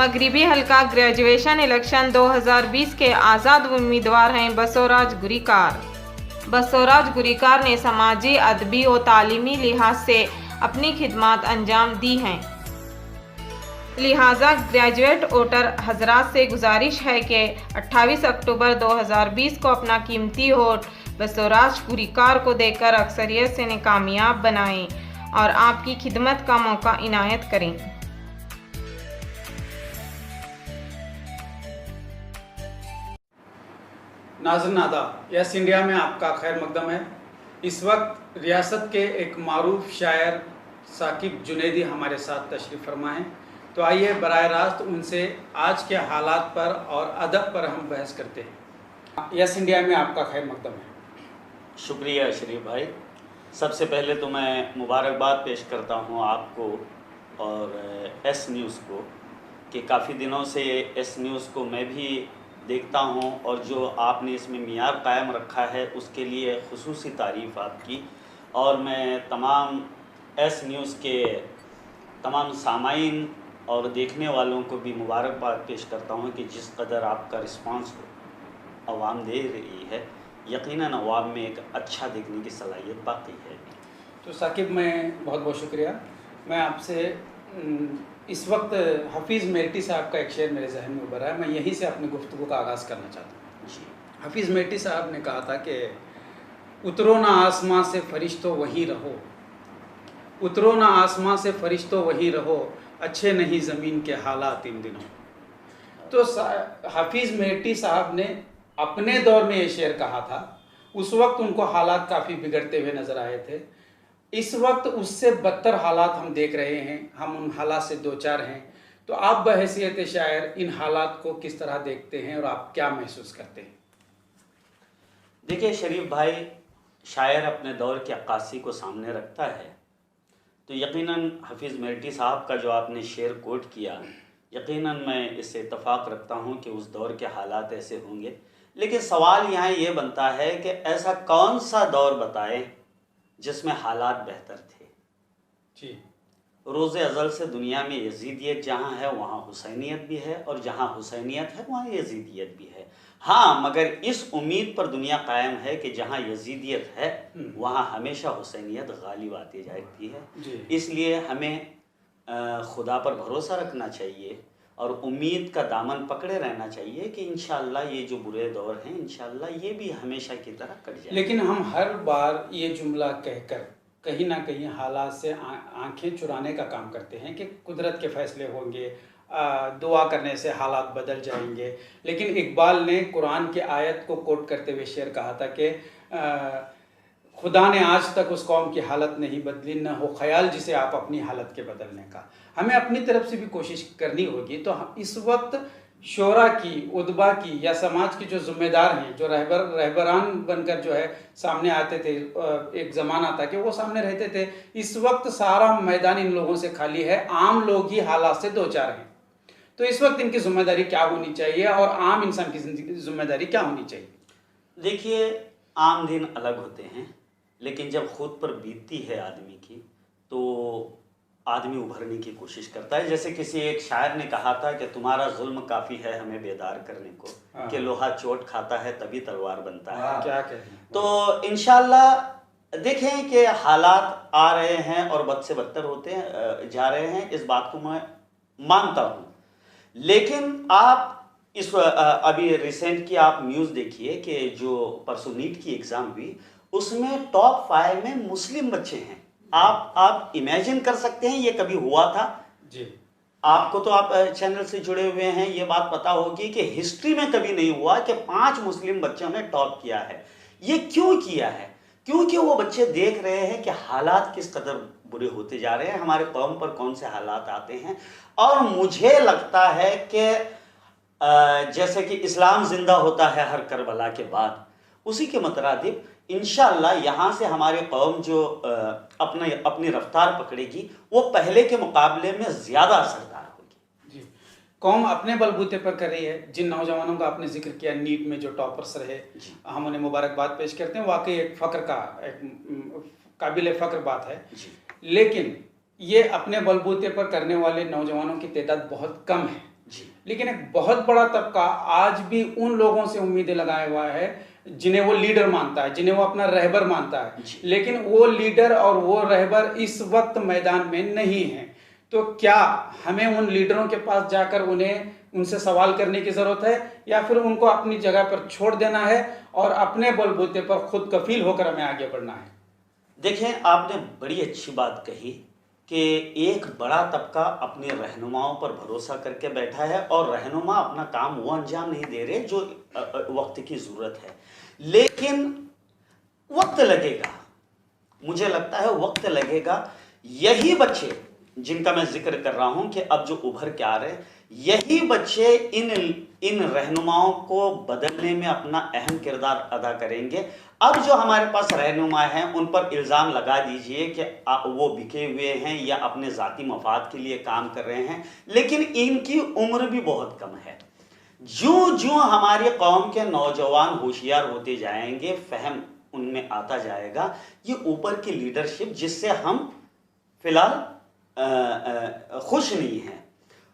मगरिबी हल्का graduation election 2020 के आज़ाद उम्मीदवार हैं बसोराज गुरीकार। बसोराज गुरीकार ने समाजी, अदबी और तालीमी लिहाज से अपनी खिदमत अंजाम दी हैं। लिहाजा ग्रेजुएट वोटर हजरात से गुजारिश है कि 28 अक्टूबर 2020 को अपना कीमती वोट बसोराज गुरीकार को देकर अक्सरियत से कामयाब बनाएं और आपकी खिदमत का मौका इनायत करें। नाज़रीन आदाब, यस इंडिया में आपका खैर मकदम है। इस वक्त रियासत के एक मारूफ शायर साकिब जुनैदी हमारे साथ तशरीफ़ फरमा हैं। तो आइए बराह रास्त उनसे आज के हालात पर और अदब पर हम बहस करते हैं। यस इंडिया में आपका खैर मकदम है। शुक्रिया शरीफ भाई। सबसे पहले तो मैं मुबारकबाद पेश करता हूँ आपको और एस न्यूज़ को कि काफ़ी दिनों से एस न्यूज़ को मैं भी देखता हूँ और जो आपने इसमें मियार कायम रखा है उसके लिए खुसूसी तारीफ़ आपकी। और मैं तमाम एस न्यूज़ के तमाम सामाईन और देखने वालों को भी मुबारकबाद पेश करता हूँ कि जिस कदर आपका रिस्पांस अवाम दे रही है, यकीनन अवाम में एक अच्छा देखने की सलाहियत बाकी है। तो साकिब, मैं बहुत बहुत शुक्रिया। मैं आपसे इस वक्त हफीज़ मेरठी साहब का एक शेर मेरे जहन में उभरा है, मैं यहीं से अपनी गुफ्तगू का आगाज़ करना चाहता हूँ। जी। हफीज़ मेरठी साहब ने कहा था कि उतरो ना आसमां से फरिश्तों वहीं रहो, उतरो ना आसमां से फरिश्तों वहीं रहो, अच्छे नहीं ज़मीन के हालात इन दिनों। तो हफीज़ मेरठी साहब ने अपने दौर में ये शेर कहा था। उस वक्त उनको हालात काफ़ी बिगड़ते हुए नज़र आए थे। इस वक्त उससे बदतर हालात हम देख रहे हैं, हम उन हालात से दो चार हैं। तो आप बहैसियत शायर इन हालात को किस तरह देखते हैं और आप क्या महसूस करते हैं? देखिए शरीफ भाई, शायर अपने दौर की अक्कासी को सामने रखता है तो यकीनन हफीज़ मेरठी साहब का जो आपने शेर कोट किया, यकीनन मैं इससे इत्तफ़ाक़ रखता हूँ कि उस दौर के हालात ऐसे होंगे। लेकिन सवाल यहाँ ये बनता है कि ऐसा कौन सा दौर बताएं जिसमें हालात बेहतर थे। जी। रोज़े अज़ल से दुनिया में यजीदियत जहाँ है वहाँ हुसैनियत भी है और जहाँ हुसैनियत है वहाँ यजीदियत भी है। हाँ, मगर इस उम्मीद पर दुनिया कायम है कि जहाँ यजीदियत है वहाँ हमेशा हुसैनियत गालिब आती जाती है। इसलिए हमें खुदा पर भरोसा रखना चाहिए और उम्मीद का दामन पकड़े रहना चाहिए कि इंशाअल्लाह ये जो बुरे दौर हैं इंशाअल्लाह ये भी हमेशा की तरह कट जाए। लेकिन हम हर बार ये जुमला कहकर कहीं ना कहीं हालात से आंखें चुराने का काम करते हैं कि कुदरत के फैसले होंगे, दुआ करने से हालात बदल जाएंगे। लेकिन इकबाल ने कुरान की आयत को कोट करते हुए शेर कहा था कि खुदा ने आज तक उस कौम की हालत नहीं बदली, न हो ख्याल जिसे आप अपनी हालत के बदलने का। हमें अपनी तरफ से भी कोशिश करनी होगी। तो इस वक्त शोरा की, उदबा की या समाज की जो ज़िम्मेदार हैं, जो रहबरान बनकर जो है सामने आते थे, एक ज़माना था कि वो सामने रहते थे। इस वक्त सारा मैदान इन लोगों से खाली है, आम लोग ही हालात से दो चार हैं। तो इस वक्त इनकी जिम्मेदारी क्या होनी चाहिए और आम इंसान की जिम्मेदारी क्या होनी चाहिए? देखिए, आम दिन अलग होते हैं, लेकिन जब खुद पर बीतती है आदमी की तो आदमी उभरने की कोशिश करता है। जैसे किसी एक शायर ने कहा था कि तुम्हारा जुल्म काफ़ी है हमें बेदार करने को, कि लोहा चोट खाता है तभी तलवार बनता है। क्या कहें? तो इंशाल्लाह देखें कि हालात आ रहे हैं और बद से बदतर होते जा रहे हैं, इस बात को मैं मानता हूँ। लेकिन आप इस अभी रिसेंट की आप न्यूज़ देखिए कि जो परसों नीट की एग्ज़ाम हुई उसमें टॉप 5 में मुस्लिम बच्चे हैं। आप इमेजिन कर सकते हैं ये कभी हुआ था? जी। आपको तो आप चैनल से जुड़े हुए हैं, ये बात पता होगी कि हिस्ट्री में कभी नहीं हुआ कि 5 मुस्लिम बच्चों ने टॉप किया है। ये क्यों किया है? क्योंकि वो बच्चे देख रहे हैं कि हालात किस कदर बुरे होते जा रहे हैं, हमारे कौम पर कौन से हालात आते हैं। और मुझे लगता है कि जैसे कि इस्लाम जिंदा होता है हर करबला के बाद, उसी के मुताबिक इंशाअल्लाह यहाँ से हमारे कौम जो अपनी रफ्तार पकड़ेगी वो पहले के मुकाबले में ज़्यादा असरदार होगी। जी। कौम अपने बलबूते पर कर रही है। जिन नौजवानों का आपने जिक्र किया नीट में जो टॉपर्स रहे, हम उन्हें मुबारकबाद पेश करते हैं। वाकई एक फ़ख्र का, एक काबिल फ़ख्र बात है। लेकिन ये अपने बलबूते पर करने वाले नौजवानों की तादाद बहुत कम है। जी लेकिन एक बहुत बड़ा तबका आज भी उन लोगों से उम्मीदें लगाए हुआ है जिन्हें वो लीडर मानता है, जिन्हें वो अपना रहबर मानता है, जी। लेकिन वो लीडर और वो रहबर इस वक्त मैदान में नहीं है। तो क्या हमें उन लीडरों के पास जाकर उनसे सवाल करने की जरूरत है, या फिर उनको अपनी जगह पर छोड़ देना है और अपने बलबूते पर खुद कफील होकर हमें आगे बढ़ना है? देखें, आपने बड़ी अच्छी बात कही कि एक बड़ा तबका अपने रहनुमाओं पर भरोसा करके बैठा है और रहनुमा अपना काम वो अंजाम नहीं दे रहे जो वक्त की ज़रूरत है। लेकिन वक्त लगेगा, मुझे लगता है वक्त लगेगा। यही बच्चे जिनका मैं जिक्र कर रहा हूं कि अब जो उभर के आ रहे हैं, यही बच्चे इन रहनुमाओं को बदलने में अपना अहम किरदार अदा करेंगे। अब जो हमारे पास रहनुमा हैं उन पर इल्ज़ाम लगा दीजिए कि वो बिके हुए हैं या अपने ज़ाती मफाद के लिए काम कर रहे हैं, लेकिन इनकी उम्र भी बहुत कम है। ज्यों ज्यों हमारी कौम के नौजवान होशियार होते जाएंगे, फहम उनमें आता जाएगा, ये ऊपर की लीडरशिप जिससे हम फिलहाल खुश नहीं हैं,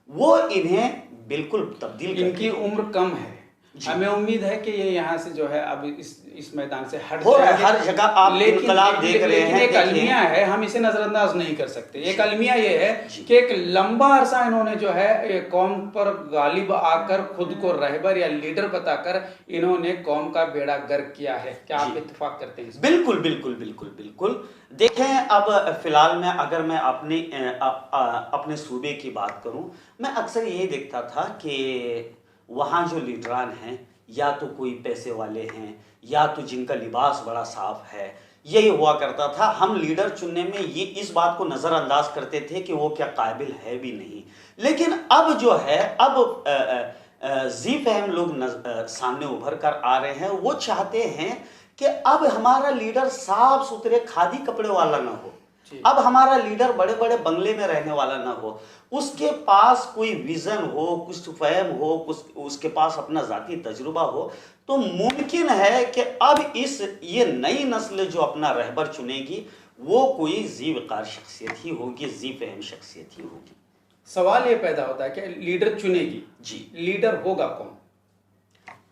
वो इन्हें बिल्कुल तब्दील इनकी उम्र कम है। हमें उम्मीद है कि ये यहाँ से जो है अब इस मैदान से हट हो रहा है। जाएंगे। हर जगह आप इनकलाब देख रहे हैं। एक अलमिया है, हम इसे नजरअंदाज नहीं कर सकते। एक अलमिया ये है जी। कि एक लंबा अरसा इन्होंने जो है कौम पर गालिब आकर खुद को रहबर या लीडर बताकर इन्होंने कौम का बेड़ा गर्क किया है। क्या आप जी। इत्तेफाक करते हैं? बिल्कुल बिल्कुल बिल्कुल बिल्कुल। देखें, अब फिलहाल में अगर मैं अपने सूबे की बात करूं, मैं अक्सर यही देखता था कि वहाँ जो लीडरान हैं या तो कोई पैसे वाले हैं या तो जिनका लिबास बड़ा साफ है, यही हुआ करता था। हम लीडर चुनने में ये इस बात को नज़रअंदाज करते थे कि वो क्या काबिल है भी नहीं। लेकिन अब जो है, अब जी फहम लोग सामने उभर कर आ रहे हैं। वो चाहते हैं कि अब हमारा लीडर साफ सुथरे खादी कपड़े वाला ना हो, अब हमारा लीडर बड़े बड़े बंगले में रहने वाला ना हो, उसके पास कोई विजन हो, कुछ फहम हो, कुछ उसके पास अपना जाती तजुर्बा हो। तो मुमकिन है कि अब ये नई नस्ल जो अपना रहबर चुनेगी वो कोई जी वकार शख्सियत ही होगी, जी फहम शख्सियत ही होगी। सवाल ये पैदा होता है कि लीडर चुनेगी जी, लीडर होगा कौन?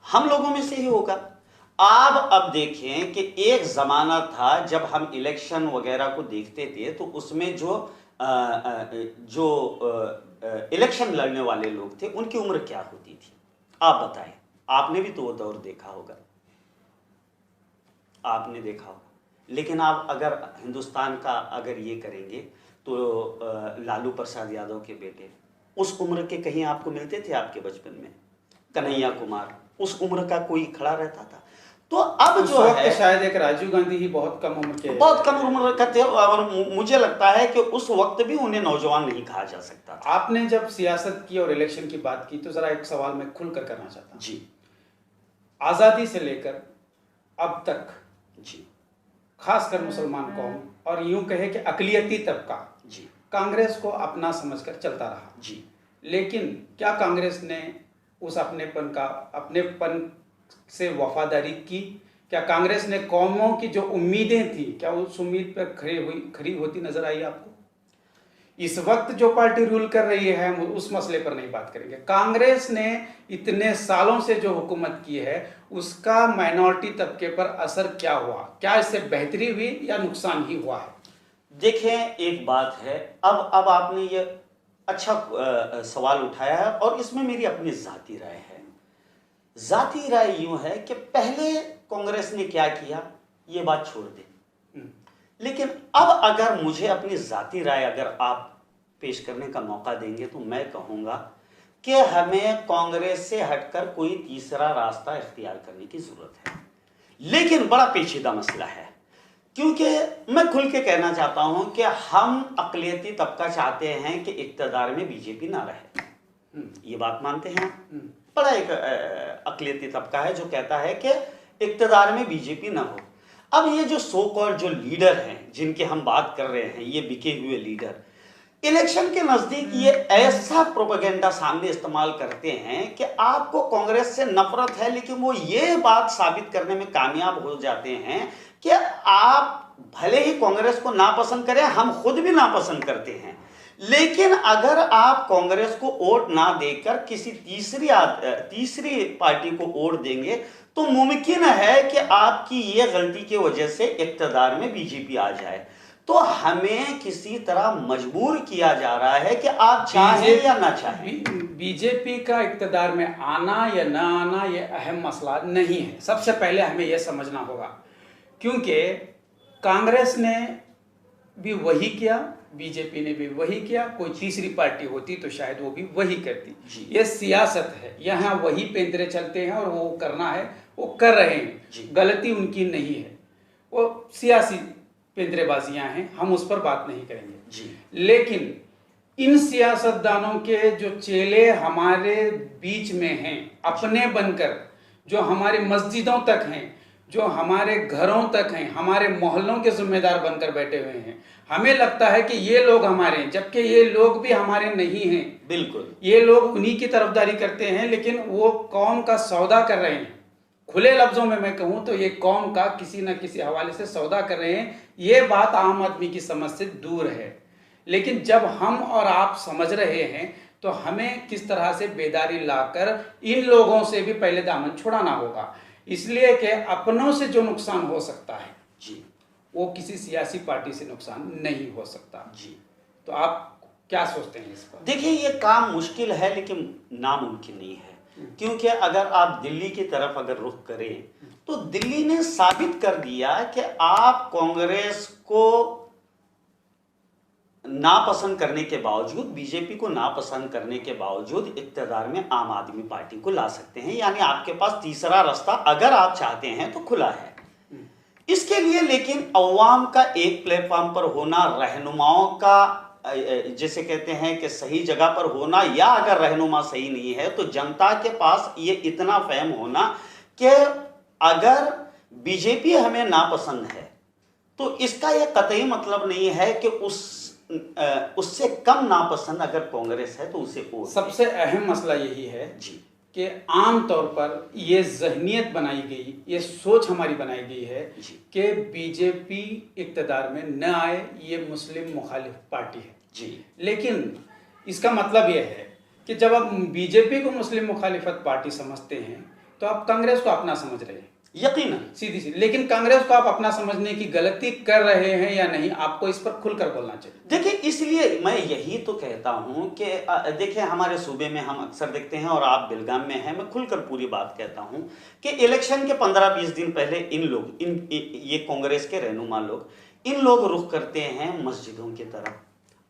हम लोगों में से ही होगा। आप अब देखें कि एक ज़माना था जब हम इलेक्शन वगैरह को देखते थे तो उसमें जो इलेक्शन लड़ने वाले लोग थे उनकी उम्र क्या होती थी, आप बताएं। आपने भी तो वो दौर देखा होगा, आपने देखा होगा। लेकिन आप अगर हिंदुस्तान का अगर ये करेंगे तो लालू प्रसाद यादव के बेटे उस उम्र के कहीं आपको मिलते थे आपके बचपन में? कन्हैया कुमार, उस उम्र का कोई खड़ा रहता था? तो अब जो है शायद एक राजीव गांधी ही बहुत कम उम्र के, बहुत कम उम्र का थे, और मुझे लगता है कि उस वक्त भी उन्हें नौजवान नहीं कहा जा सकता था। आपने जब सियासत की और इलेक्शन की बात की तो जरा एक सवाल मैं खुलकर करना चाहता हूं। जी, आजादी से लेकर अब तक जी, खासकर मुसलमान कौम और यूं कहे कि अकलियती तबका जी, कांग्रेस को अपना समझकर चलता रहा। जी, लेकिन क्या कांग्रेस ने उस अपनेपन से वफादारी की? क्या कांग्रेस ने कौमों की जो उम्मीदें थी, क्या उस उम्मीद पर खरी होती नजर आई आपको? इस वक्त जो पार्टी रूल कर रही है, हम उस मसले पर नहीं बात करेंगे। कांग्रेस ने इतने सालों से जो हुकूमत की है उसका माइनॉरिटी तबके पर असर क्या हुआ? क्या इससे बेहतरी हुई या नुकसान ही हुआ है? देखें, एक बात है, अब आपने ये अच्छा सवाल उठाया है और इसमें मेरी अपनी जाती राय है। जाती राय यूं है कि पहले कांग्रेस ने क्या किया ये बात छोड़ दें, लेकिन अब अगर मुझे अपनी जाती राय अगर आप पेश करने का मौका देंगे तो मैं कहूँगा कि हमें कांग्रेस से हटकर कोई तीसरा रास्ता इख्तियार करने की ज़रूरत है। लेकिन बड़ा पेचीदा मसला है, क्योंकि मैं खुल के कहना चाहता हूं कि हम अक़लियती तबका चाहते हैं कि इक़्तिदार में बीजेपी ना रहे। ये बात मानते हैं? बड़ा एक अक़लियती तबका है जो कहता है कि इक़्तिदार में बीजेपी ना हो। अब ये जो सो कॉल्ड जो लीडर हैं जिनकी हम बात कर रहे हैं, ये बिके हुए लीडर, इलेक्शन के नज़दीक ये ऐसा प्रोपेगेंडा सामने इस्तेमाल करते हैं कि आपको कांग्रेस से नफरत है, लेकिन वो ये बात साबित करने में कामयाब हो जाते हैं कि आप भले ही कांग्रेस को नापसंद करें, हम खुद भी नापसंद करते हैं, लेकिन अगर आप कांग्रेस को वोट ना देकर किसी तीसरी पार्टी को वोट देंगे तो मुमकिन है कि आपकी ये गलती की वजह से इक़्तिदार में बीजेपी आ जाए। तो हमें किसी तरह मजबूर किया जा रहा है कि आप चाहें या ना चाहें। बीजेपी का इक़्तिदार में आना या ना आना ये अहम मसला नहीं है। सबसे पहले हमें यह समझना होगा, क्योंकि कांग्रेस ने भी वही किया, बीजेपी ने भी वही किया। कोई तीसरी पार्टी होती तो शायद वो भी वही करती। ये सियासत है, यहाँ वही पेंतरे चलते हैं और वो करना है वो कर रहे हैं। गलती उनकी नहीं है, वो सियासी पेंतरेबाजियां हैं, हम उस पर बात नहीं करेंगे। लेकिन इन सियासतदानों के जो चेले हमारे बीच में हैं, अपने बनकर, जो हमारे मस्जिदों तक हैं, जो हमारे घरों तक हैं, हमारे मोहल्लों के जिम्मेदार बनकर बैठे हुए हैं, हमें लगता है कि ये लोग हमारे हैं, जबकि ये लोग भी हमारे नहीं हैं। बिल्कुल, ये लोग उन्हीं की तरफदारी करते हैं, लेकिन वो कौम का सौदा कर रहे हैं। खुले लफ्जों में मैं कहूं तो ये कौम का किसी न किसी हवाले से सौदा कर रहे हैं। ये बात आम आदमी की समझ से दूर है, लेकिन जब हम और आप समझ रहे हैं तो हमें किस तरह से बेदारी लाकर इन लोगों से भी पहले दामन छुड़ाना होगा। इसलिए कि अपनों से जो नुकसान हो सकता है जी, वो किसी सियासी पार्टी से नुकसान नहीं हो सकता जी। तो आप क्या सोचते हैं इस पर? देखिए, ये काम मुश्किल है लेकिन नामुमकिन नहीं है, क्योंकि अगर आप दिल्ली की तरफ अगर रुख करें तो दिल्ली ने साबित कर दिया कि आप कांग्रेस को नापसंद करने के बावजूद, बीजेपी को नापसंद करने के बावजूद इक़्तिदार में आम आदमी पार्टी को ला सकते हैं। यानी आपके पास तीसरा रास्ता अगर आप चाहते हैं तो खुला है। इसके लिए लेकिन अवाम का एक प्लेटफॉर्म पर होना, रहनुमाओं का जैसे कहते हैं कि सही जगह पर होना, या अगर रहनुमा सही नहीं है तो जनता के पास ये इतना फहम होना कि अगर बीजेपी हमें नापसंद है तो इसका यह कतई मतलब नहीं है कि उससे कम नापसंद अगर कांग्रेस है तो उसे वोट। सबसे अहम मसला यही है जी कि आम तौर पर ये जहनियत बनाई गई, ये सोच हमारी बनाई गई है कि बीजेपी इक़्तिदार में न आए, ये मुस्लिम मुखालिफ पार्टी है जी। लेकिन इसका मतलब यह है कि जब आप बीजेपी को मुस्लिम मुखालिफत पार्टी समझते हैं तो आप कांग्रेस को अपना समझ रहे हैं, यकीनन, सीधी सी। लेकिन कांग्रेस को आप अपना समझने की गलती कर रहे हैं या नहीं, आपको इस पर खुलकर बोलना चाहिए। देखिए, इसलिए मैं यही तो कहता हूं कि देखिए, हमारे सूबे में हम अक्सर देखते हैं और आप बेलगाम में हैं, मैं खुलकर पूरी बात कहता हूं कि इलेक्शन के 15-20 दिन पहले ये कांग्रेस के रहनुमा लोग, इन लोग रुख करते हैं मस्जिदों की तरफ,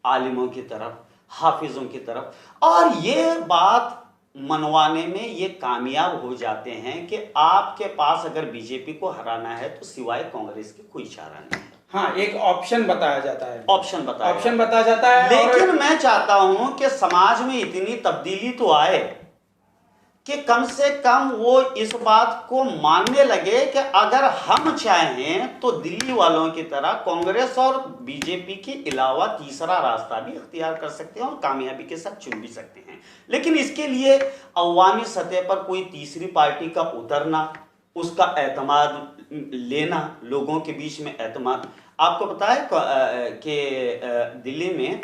आलिमों की तरफ, हाफिजों की तरफ, और ये बात मनवाने में ये कामयाब हो जाते हैं कि आपके पास अगर बीजेपी को हराना है तो सिवाय कांग्रेस के कोई चारा नहीं है। हाँ, एक ऑप्शन बताया जाता है, ऑप्शन बताया जाता है। लेकिन मैं चाहता हूं कि समाज में इतनी तब्दीली तो आए कि कम से कम वो इस बात को मानने लगे कि अगर हम चाहें तो दिल्ली वालों की तरह कांग्रेस और बीजेपी के अलावा तीसरा रास्ता भी इख्तियार कर सकते हैं और कामयाबी के साथ चुन भी सकते हैं। लेकिन इसके लिए अवामी सतह पर कोई तीसरी पार्टी का उतरना, उसका एतमाद लेना, लोगों के बीच में एतमाद। आपको पता है कि दिल्ली में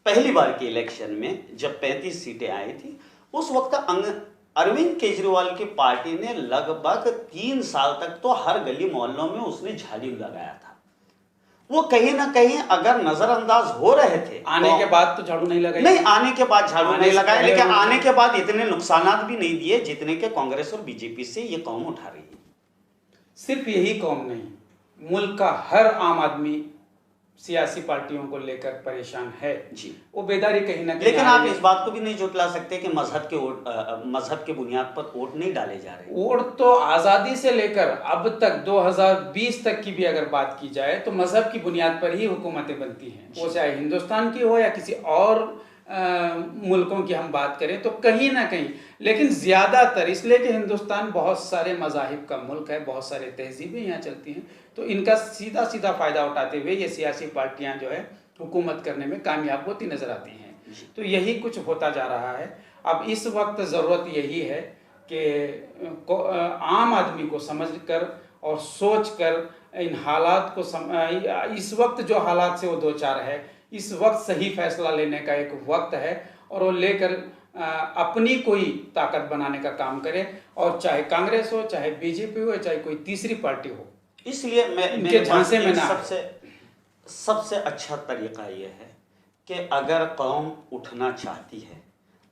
पहली बार के इलेक्शन में जब 35 सीटें आई थी, उस वक्त अरविंद केजरीवाल की पार्टी ने लगभग 3 साल तक तो हर गली मोहल्लों में उसने झाड़ी लगाया था। वो कहीं ना कहीं अगर नजरअंदाज हो रहे थे, आने के बाद तो झाड़ू नहीं लगाई, नहीं आने के बाद झाड़ू नहीं लगाया, लेकिन आने के बाद इतने नुकसानात भी नहीं दिए जितने के कांग्रेस और बीजेपी से ये कौम उठा रही है। सिर्फ यही कौम नहीं, मुल्क का हर आम आदमी सियासी पार्टियों को लेकर परेशान है जी। वो बेदारी कहीं ना कहीं, लेकिन आप इस बात को भी नहीं जुटला सकते कि मजहब के बुनियाद पर वोट नहीं डाले जा रहे। वोट तो आज़ादी से लेकर अब तक 2020 तक की भी अगर बात की जाए तो मजहब की बुनियाद पर ही हुकूमतें बनती हैं, वो चाहे हिंदुस्तान की हो या किसी और मुल्कों की हम बात करें तो कहीं ना कहीं। लेकिन ज़्यादातर इसलिए कि हिंदुस्तान बहुत सारे मज़ाहिब का मुल्क है, बहुत सारे तहजीबें यहाँ चलती हैं, तो इनका सीधा सीधा फ़ायदा उठाते हुए ये सियासी पार्टियाँ जो है हुकूमत करने में कामयाब होती नज़र आती हैं। तो यही कुछ होता जा रहा है। अब इस वक्त ज़रूरत यही है कि आम आदमी को समझ कर और सोच कर इन हालात को इस वक्त जो हालात से वो दो चार है, इस वक्त सही फैसला लेने का एक वक्त है और वो लेकर अपनी कोई ताकत बनाने का काम करे, और चाहे कांग्रेस हो, चाहे बीजेपी हो, चाहे कोई तीसरी पार्टी हो, इसलिए इनके झांसे में ना सबसे अच्छा तरीका यह है कि अगर कौम उठना चाहती है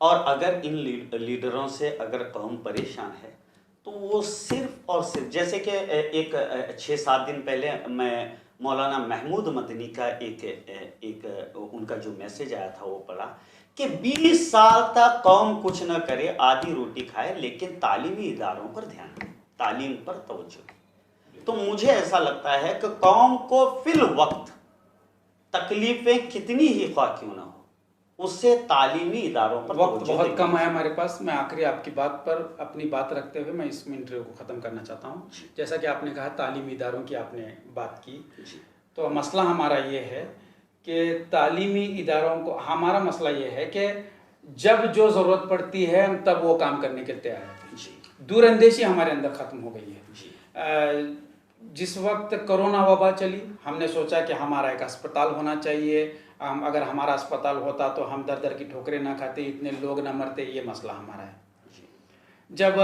और अगर इन लीडरों से अगर कौम परेशान है तो वो सिर्फ और सिर्फ, जैसे कि एक 6-7 दिन पहले मैं मौलाना महमूद मदनी का एक उनका जो मैसेज आया था वो पढ़ा कि 20 साल तक कौम कुछ न करे, आधी रोटी खाए, लेकिन तालीमी इदारों पर ध्यान दे, तालीम पर तवज्जो। तो मुझे ऐसा लगता है कि कौम को फिल वक्त तकलीफें कितनी ही ख्वाह क्यों ना हो, उससे तालीमी इदारों पर वक्त बहुत कम है हमारे पास। मैं आखिरी आपकी बात पर अपनी बात रखते हुए मैं इस इंटरव्यू को ख़त्म करना चाहता हूँ। जैसा कि आपने कहा तालीमी इदारों की आपने बात की, तो मसला हमारा ये है कि तालीमी इदारों को, हमारा मसला ये है कि जब जो ज़रूरत पड़ती है हम तब वो काम करने के तैयार हैं। दूरअंदेशी हमारे अंदर ख़त्म हो गई है। जिस वक्त कोरोना वबा चली, हमने सोचा कि हमारा एक अस्पताल होना चाहिए, अगर हमारा अस्पताल होता तो हम दर दर की ठोकरें ना खाते, इतने लोग ना मरते। ये मसला हमारा है। जब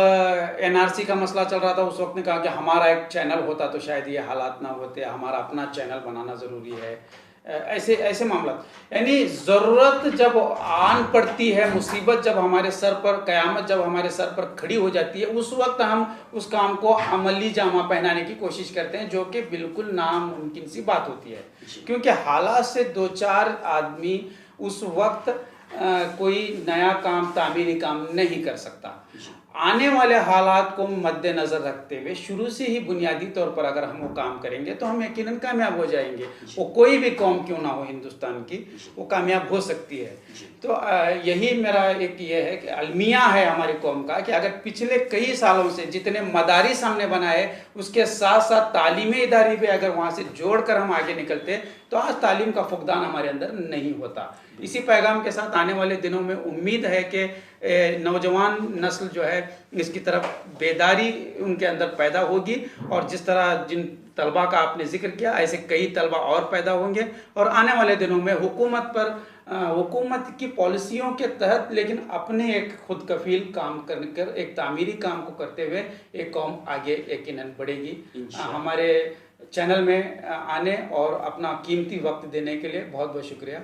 एनआरसी का मसला चल रहा था उस वक्त ने कहा कि हमारा एक चैनल होता तो शायद ये हालात ना होते, हमारा अपना चैनल बनाना ज़रूरी है। ऐसे मामला, यानी ज़रूरत जब आन पड़ती है, मुसीबत जब हमारे सर पर, क़यामत जब हमारे सर पर खड़ी हो जाती है, उस वक्त हम उस काम को अमली जामा पहनाने की कोशिश करते हैं, जो कि बिल्कुल नामुमकिन सी बात होती है। क्योंकि हालात से 2-4 आदमी उस वक्त कोई नया काम, तामीरी काम नहीं कर सकता। आने वाले हालात को मद्देनज़र रखते हुए शुरू से ही बुनियादी तौर पर अगर हम वो काम करेंगे तो हम यकीनन कामयाब हो जाएंगे। वो कोई भी कौम क्यों ना हो हिंदुस्तान की, वो कामयाब हो सकती है। तो यही मेरा एक ये है कि अलमिया है हमारी कौम का कि अगर पिछले कई सालों से जितने मदारिस हमने बनाए उसके साथ साथ तालीमी इदारे भी अगर वहाँ से जोड़ कर हम आगे निकलते तो आज तालीम का फुकदान हमारे अंदर नहीं होता। इसी पैगाम के साथ आने वाले दिनों में उम्मीद है कि नौजवान नस्ल जो है इसकी तरफ बेदारी उनके अंदर पैदा होगी, और जिस तरह जिन तलबा का आपने जिक्र किया ऐसे कई तलबा और पैदा होंगे, और आने वाले दिनों में हुकूमत की पॉलिसियों के तहत लेकिन अपने एक खुद कफील काम कर एक तामीरी काम को करते हुए एक कौम आगे यकीनन बढ़ेगी। हमारे चैनल में आने और अपना कीमती वक्त देने के लिए बहुत बहुत शुक्रिया।